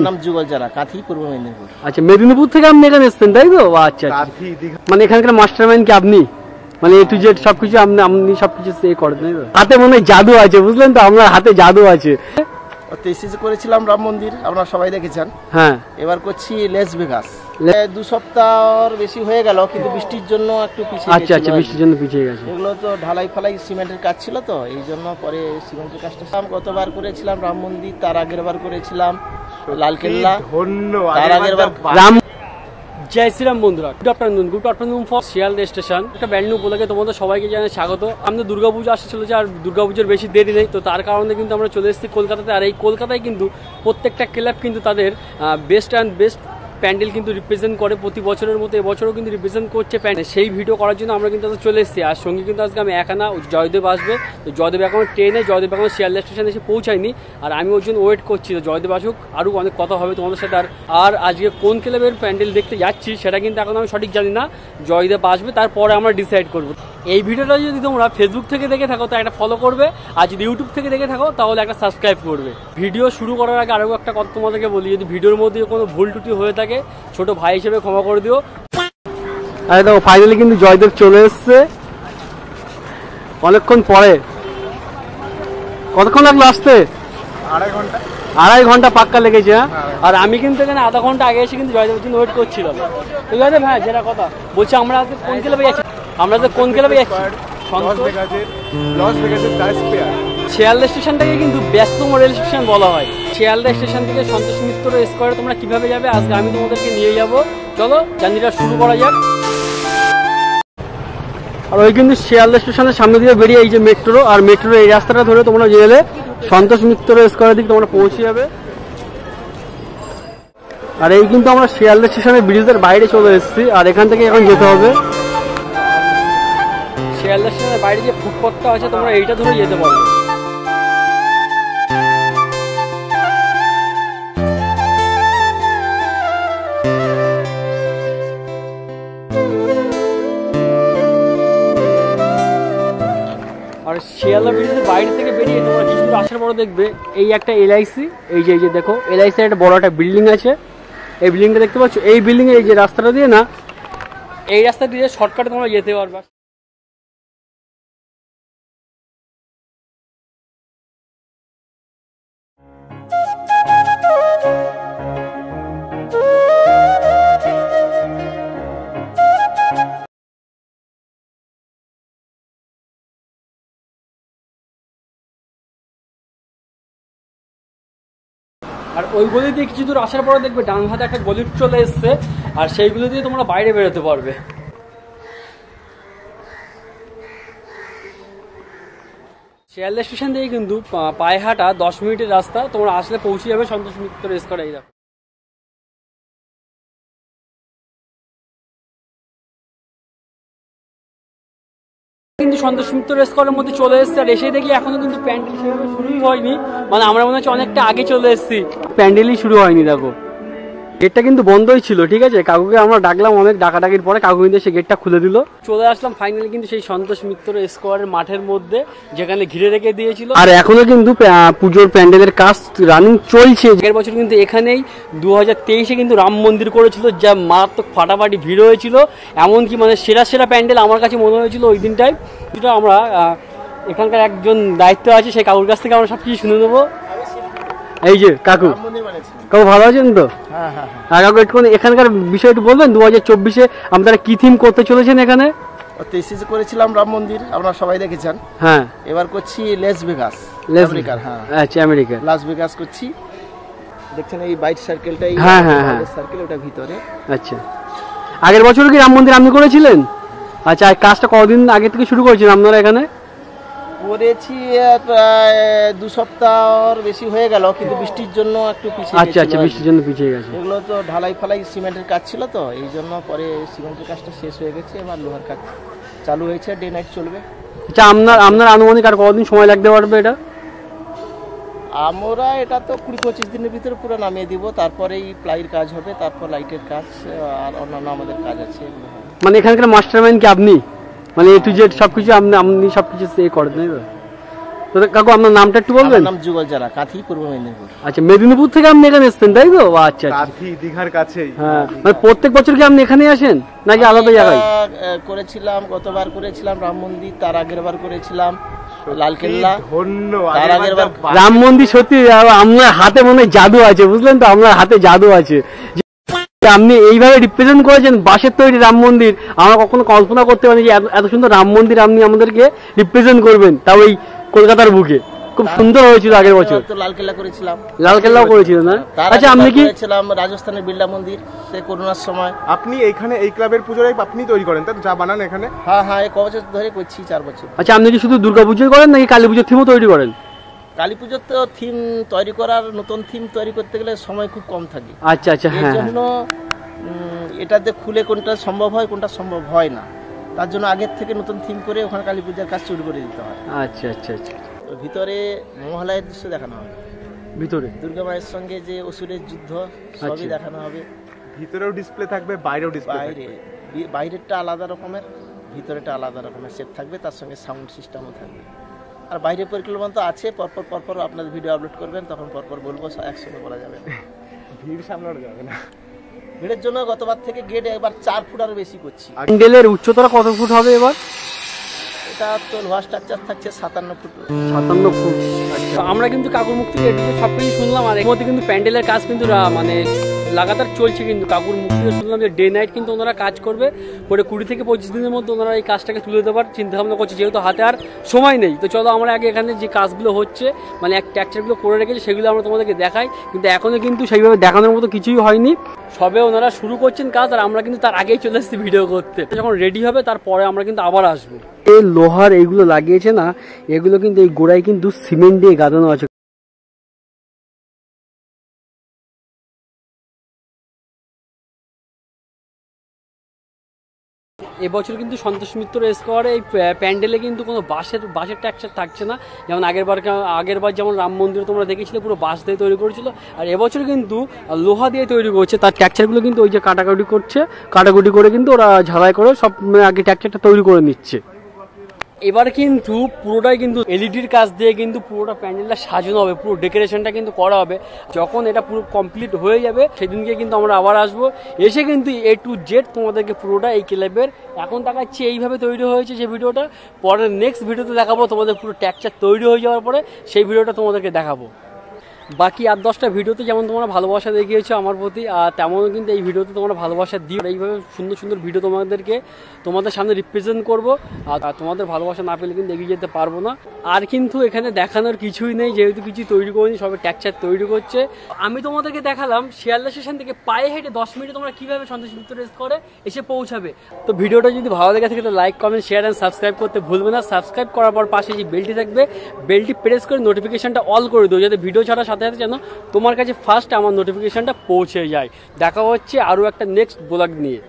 নাম যুগল জানা, কাঁথি, পূর্ব মেদিনীপুর। আচ্ছা, মেদিনীপুর থেকে আপনি এখানে এসেছেন তাই তো? আচ্ছা, মানে এখানকার মাস্টারমাইন্ড কি আপনি? মানে এ টু জেড সবকিছু আপনি সবকিছু করেন তাই তো? হাতে মনে হয় জাদু আছে, বুঝলেন তো, আপনার হাতে জাদু আছে। তেইশে করেছিলাম রাম মন্দির, আপনারা সবাই দেখেছেন। হ্যাঁ, এবার করছি লাস ভেগাস। 2 সপ্তাহর বেশি হয়ে গেল, কিন্তু বৃষ্টির জন্য একটু পিছিয়ে। আচ্ছা আচ্ছা, বৃষ্টির জন্য পিছিয়ে গেছে। এগুলো তো ঢালাই ফালাই সিমেন্টের কাজ ছিল, তো এই জন্য পরে সিমেন্টের কাজটা গতবার করেছিলাম রাম মন্দির, তার আগের বার করেছিলাম লালকেল্লা, তার আগের বার রাম। জয় শ্রীরাম বন্ধুরা, good afternoon for Sealdah station. একটা ব্যান্ড নিউ উপলক্ষে তোমাদের সবাইকে জানাই স্বাগত। আমাদের দুর্গাপুজো আসতে চলেছে, আর দুর্গাপুজোর বেশি দেরি নেই, তো তার কারণে কিন্তু আমরা চলে এসেছি কলকাতাতে। আর এই কলকাতায় কিন্তু প্রত্যেকটা ক্লাব কিন্তু তাদের বেস্ট অ্যান্ড বেস্ট প্যান্ডেল কিন্তু রিপ্রেজেন্ট করে প্রতি বছরের মতো এবছরও কিন্তু রিপ্রেজেন্ট করছে প্যান্ডেল। সেই ভিডিও করার জন্য আমরা কিন্তু চলে এসেছি। আর সঙ্গে কিন্তু আজকে আমি একা না, জয়দেব আসবে। তো জয়দেব এখন ট্রেনে, জয়দেব এখন শিয়ালদা স্টেশনে এসে পৌঁছায়নি, আর আমি ওর জন্য ওয়েট করছি। তো জয়দেব আসুক, আরও অনেক কথা হবে তোমাদের সাথে। আর আজকে কোন ক্লাবের প্যান্ডেল দেখতে যাচ্ছি সেটা কিন্তু এখন আমি সঠিক জানি না। জয়দেব আসবে, তারপরে আমরা ডিসাইড করবো। এই ভিডিওটা যদি তোমরা ফেসবুক থেকে দেখে থাকো তো একটা ফলো করবে, আর যদি ইউটিউব থেকে দেখে থাকো তাহলে একটা সাবস্ক্রাইব করবে। ভিডিও শুরু করার আগে আরও একটা কথা তোমাদেরকে বলি, যদি ভিডিওর মধ্যে কোনো ভুল টুটি হয়ে থাকে ছোট ভাই হিসেবে ক্ষমা করে দিও। আরে দেখো, ফাইনালি কিন্তু জয়দেব চলে এসছে অনেকক্ষণ পরে। কতক্ষণ লাগলো আসতে? 2.5 ঘন্টা পাক্কা লেগেছে। আর আমি কিন্তু এখানে আধা ঘন্টা আগে এসে কিন্তু জয়দেবের জন্য ওয়েট করছিলাম। তো জয়দেব, হ্যাঁ যেটা কথা বলছি, আমরা কোন ক্লাবে যাচ্ছি? শিয়ালদা স্টেশনটাকে কিন্তু ব্যস্ততম রেল স্টেশন বলা হয়। শিয়ালদা স্টেশন থেকে সন্তোষ মিত্র স্কোয়ারে তোমরা কিভাবে যাবে আজকে আমি তোমাদেরকে নিয়ে যাব। চলো জার্নিটা শুরু করা যাক। আর ওই কিন্তু শিয়ালদা স্টেশনের সামনে দিয়ে বেরিয়ে এই যে মেট্রো, আর মেট্রোর এই রাস্তাটা ধরে তোমরা গেলে সন্তোষ মিত্র স্কোয়ারের দিকে তোমরা পৌঁছে যাবে। আর এই কিন্তু আমরা শিয়ালদা স্টেশনের ব্রিজের বাইরে চলে এসেছি, আর এখান থেকে এখন যেতে হবে শিয়ালদা স্টেশনের বাইরে যে ফুটপাথটা আছে, তোমরা এইটা ধরে যেতে পারো। আর শিয়ালদা ব্রিজের বাইরে থেকে বেরিয়ে তোমরা কিছু দূর আসার পরে দেখবে এই একটা এলআইসি। এই যে দেখো, এলআইসির একটা বড় একটা বিল্ডিং আছে। এই বিল্ডিংটা দেখতে পাচ্ছ, এই বিল্ডিং এর এই যে রাস্তাটা দিয়ে না, এই রাস্তা দিয়ে শর্টকাটে তোমরা যেতে পারবে। আর ওই গলি দিয়ে কিছু দূর আসার পরে দেখবে ডান হাতে একটা গলি চলে এসছে, আর সেইগুলো দিয়ে তোমরা বাইরে বেরোতে পারবে। শিয়ালদা স্টেশন থেকে কিন্তু পায়ে হাঁটা 10 মিনিটের রাস্তা, তোমরা আসলে পৌঁছে যাবে সন্তোষ মিত্র স্কোয়ারে। এই দেখো, কিন্তু সন্তোষ মিত্র স্কোয়ারের মধ্যে চলে এসছে। আর এসে দেখি এখনো কিন্তু প্যান্ডেল সেভাবে শুরুই হয়নি, মানে আমরা মনে হচ্ছে অনেকটা আগে চলে এসেছি, প্যান্ডেলই শুরু হয়নি। দেখো, গেটটা কিন্তু বন্ধই ছিল, ঠিক আছে। কাকুকে আমরা ডাকলাম, অনেক ডাকাডাকির পরে কাকু কিন্তু সে গেটটা খুলে দিল। চলে আসলাম ফাইনালি কিন্তু সেই সন্তোষ মিত্র স্কোয়ারের মাঠের মধ্যে, যেখানে ঘিরে রেখে দিয়েছিল। আর এখনো কিন্তু পুজোর প্যান্ডেলের কাজ রানিং চলছে। আগের বছর কিন্তু এখানেই 2023-এ কিন্তু রাম মন্দির করেছিল, যা মারাত্মক ফাটাফাটি ভিড় হয়েছিল। এমনকি মানে সেরা প্যান্ডেল আমার কাছে মনে হয়েছিল ওই দিনটাই। যেটা আমরা এখানকার একজন দায়িত্ব আছে, সেই কাকুর কাছ থেকে আমরা সবকিছু শুনে নেবো। এই যে কাকু, কাকু ভালো আছেন তো? হ্যাঁ কাকু, একটু এখানকার বিষয় একটু বলবেন, 2024-এ আপনারা কি থিম করতে চলেছেন এখানে? 23-এ করেছিলাম রাম মন্দির, আপনারা সবাই দেখেছেন। হ্যাঁ, এবার করছি লাস ভেগাস, আমেরিকার। হ্যাঁ আচ্ছা, আমেরিকা লাস ভেগাস করছি। দেখছেন এই বাইট সার্কেলটাই, হ্যাঁ সার্কেল, ওটা ভিতরে। আচ্ছা, আগের বছর কি রাম মন্দির আপনি করেছিলেন? আচ্ছা, কাজটা কতদিন আগে থেকে শুরু করেছিলেন আপনারা এখানে? করেছি প্রায় 2 সপ্তাহর বেশি হয়ে গেল, কিন্তু বৃষ্টির জন্য একটু পিছিয়ে। আচ্ছা আচ্ছা, বৃষ্টির জন্য পিছিয়ে গেছে। এগুলো তো ঢালাই ফালাই সিমেন্টের কাজ ছিল, তো এই জন্য পরে সিমেন্টের কাজটা শেষ হয়ে গেছে, এবার লোহার কাজ চালু হয়েছে, ডে নাইট চলবে। আচ্ছা, আপনার আনুমানিক আর কতদিন সময় লাগতে পারবে এটা? আমরা এটা তো 20-25 দিনের ভিতরে পুরো নামিয়ে দিব, তারপরেই প্লাইয়ের কাজ হবে, তারপর লাইটের কাজ আর অন্যান্য আমাদের কাজ আছে। মানে এখানকার মাস্টারমাইন্ড কি আপনি? মানে এ টু জেড সবকিছু আপনি সবকিছু করেন তাই তো? তো কাকু আপনার নামটা একটু বলবেন? নাম যুগল জারা, কাথি, পূর্ব মেদিনীপুর। আচ্ছা, মেদিনীপুর থেকে আপনি এখানে এসেছেন তাই তো? আচ্ছা, কাথি দীঘার কাছেই। হ্যাঁ, মানে প্রত্যেক বছর কি আপনি এখানে আসেন নাকি আলাদা জায়গায়? করেছিলাম, গতবার করেছিলাম রাম মন্দির, তার আগের বার করেছিলাম লালকেল্লা। ধন্যবাদ। রাম মন্দির সত্যি আপনার হাতে মনে হয় জাদু আছে, বুঝলেন তো, আপনার হাতে জাদু আছে। আপনি এইভাবে রিপ্রেজেন্ট করেছেন বাঁশের তৈরি রাম মন্দির, আমরা কখনো কল্পনা করতে পারি যে এত সুন্দর রাম মন্দির আপনি আমাদেরকে রিপ্রেজেন্ট করবেন, তাও এই কলকাতার বুকে। খুব সুন্দর হয়েছিল আগের বছর। লালকেল্লা করেছিলাম। লালকেল্লাও করেছিলেন না? আচ্ছা, আপনি কি করেছিলাম রাজস্থানের বিড়লা মন্দির, সেই করোনার সময়। আপনি এইখানে এই ক্লাবের পুজোটাই আপনি তৈরি করেন তাই যা বানান এখানে? হ্যাঁ হ্যাঁ, এই কবছর ধরে করছি, 4 বছর। আচ্ছা, আপনি কি শুধু দুর্গাপুজোই করেন নাকি কালী পুজোর থিমও তৈরি করেন? কালী পুজোর তো থিম তৈরি করার, নতুন থিম তৈরি করতে গেলে সময় খুব কম থাকে। আচ্ছা আচ্ছা, হ্যাঁ, এর জন্য এটাতে খুলে কোনটা সম্ভব হয় কোনটা সম্ভব হয় না, তার জন্য আগের থেকে নতুন থিম করে ওখানে কালী পূজার কাজ শুরু করে দিতে হয়। আচ্ছা আচ্ছা আচ্ছা। ভিতরে মহালয়ের দৃশ্য দেখানো হবে, ভিতরে দুর্গা মায়ের সঙ্গে যে অসুরের যুদ্ধ সবই দেখানো হবে। ভিতরেও ডিসপ্লে থাকবে, বাইরেও ডিসপ্লে থাকবে। বাইরেরটা আলাদা রকমের, ভিতরেটা আলাদা রকমের সেট থাকবে, তার সঙ্গে সাউন্ড সিস্টেমও থাকবে। আর বাইরে পরিকল্পনা তো আছে, পরপর আপনাদের ভিডিও আপলোড করবেন, তখন পরপর বলবো, একসঙ্গে বলা যাবে। ভিড় সামলানো যাবে না। ভিড়ের জন্য গতবার থেকে গেট এবার 4 ফুট আরো বেশি করছি। প্যান্ডেলের উচ্চতা কত ফুট হবে এবার? এটা তো লোহার স্ট্রাকচার থাকছে 57 ফুট। 57 ফুট। আমরা কিন্তু কাকুর মুখ থেকে সবকিছু শুনলাম, আর এর মধ্যে কিন্তু প্যান্ডেলের কাজ কিন্তু মানে লাগাতার চলছে। কিন্তু কাকুর মুখ থেকে শুনলাম যে ডে নাইট কিন্তু ওনারা কাজ করবে, পরে 20 থেকে 25 দিনের মধ্যে ওনারা এই কাজটাকে তুলে দেওয়ার চিন্তা ভাবনা করছে, যেহেতু হাতে আর সময় নেই। তো চলো আমরা আগে এখানে যে কাজগুলো হচ্ছে, মানে ট্যাকচারগুলো করে রেখেছে, সেগুলো আমরা তোমাদেরকে দেখাই। কিন্তু এখনো কিন্তু সেইভাবে দেখানোর মতো কিছুই হয়নি, সবে ওনারা শুরু করছেন কাজ, আর আমরা কিন্তু তার আগেই চলে এসেছি ভিডিও করতে। যখন রেডি হবে তারপরে আমরা কিন্তু আবার আসবো। এই লোহার এইগুলো লাগিয়েছে না, এগুলো কিন্তু এই গোড়ায় কিন্তু সিমেন্ট দিয়ে গাঁদানো আছে। এবছর কিন্তু সন্তোষ মিত্র স্কোয়ারে এই প্যান্ডেলে কিন্তু কোনো বাঁশের ট্যাকচার থাকছে না, যেমন আগেরবার যেমন রাম মন্দিরে তোমরা দেখেছিলে পুরো বাঁশ দিয়ে তৈরি করেছিল, আর এবছর কিন্তু লোহা দিয়ে তৈরি করছে। তার ট্যাকচারগুলো কিন্তু ওই যে কাটাকুটি করে কিন্তু ওরা ঝালাই করে সব আগে ট্যাকচারটা তৈরি করে নিচ্ছে। এবার কিন্তু পুরোটাই কিন্তু এলইডির কাজ দিয়ে কিন্তু পুরোটা প্যান্ডেলটা সাজানো হবে, পুরো ডেকোরেশনটা কিন্তু করা হবে। যখন এটা পুরো কমপ্লিট হয়ে যাবে সেদিনকে কিন্তু আমরা আবার আসবো, এসে কিন্তু A to Z তোমাদেরকে পুরোটা এই ক্লাবের এখন দেখাচ্ছি এইভাবে তৈরি হয়েছে যে ভিডিওটা, পরে নেক্সট ভিডিওতে দেখাবো তোমাদের পুরো ট্যাকচার তৈরি হয়ে যাওয়ার পরে সেই ভিডিওটা তোমাদেরকে দেখাবো। বাকি 8-10টা ভিডিওতে যেমন তোমরা ভালোবাসা দেখিয়েছো আমার প্রতি, আর তেমনও কিন্তু এই ভিডিওতে তোমরা ভালোবাসা দিও। এইভাবে সুন্দর সুন্দর ভিডিও তোমাদের সামনে রিপ্রেজেন্ট করবো, আর তোমাদের ভালোবাসা না পেলে কিন্তু এগিয়ে যেতে পারবো না। আর কিন্তু এখানে দেখানোর কিছুই নেই, যেহেতু কিছু তৈরি করিনি, সবাই ট্যাকচার তৈরি করছে। আমি তোমাদেরকে দেখালাম শিয়ালদা স্টেশন থেকে পায়ে হেঁটে 10 মিনিটে তোমরা কীভাবে সন্তোষ মিত্র করে এসে পৌঁছাবে। তো ভিডিওটা যদি ভালো লেগে থাকে তো like, comment, share and subscribe করতে ভুলবে না। সাবস্ক্রাইব করার পর পাশে যে বেলটি থাকবে, বেলটি প্রেস করে নোটিফিকেশনটা অল করে দিও, যাতে ভিডিও ছাড়ার সাথে সাথে যেন তোমার কাছে ফার্স্ট আমার নোটিফিকেশনটা পৌঁছে যায়। দেখা হচ্ছে আরও একটা নেক্সট ব্লগ নিয়ে।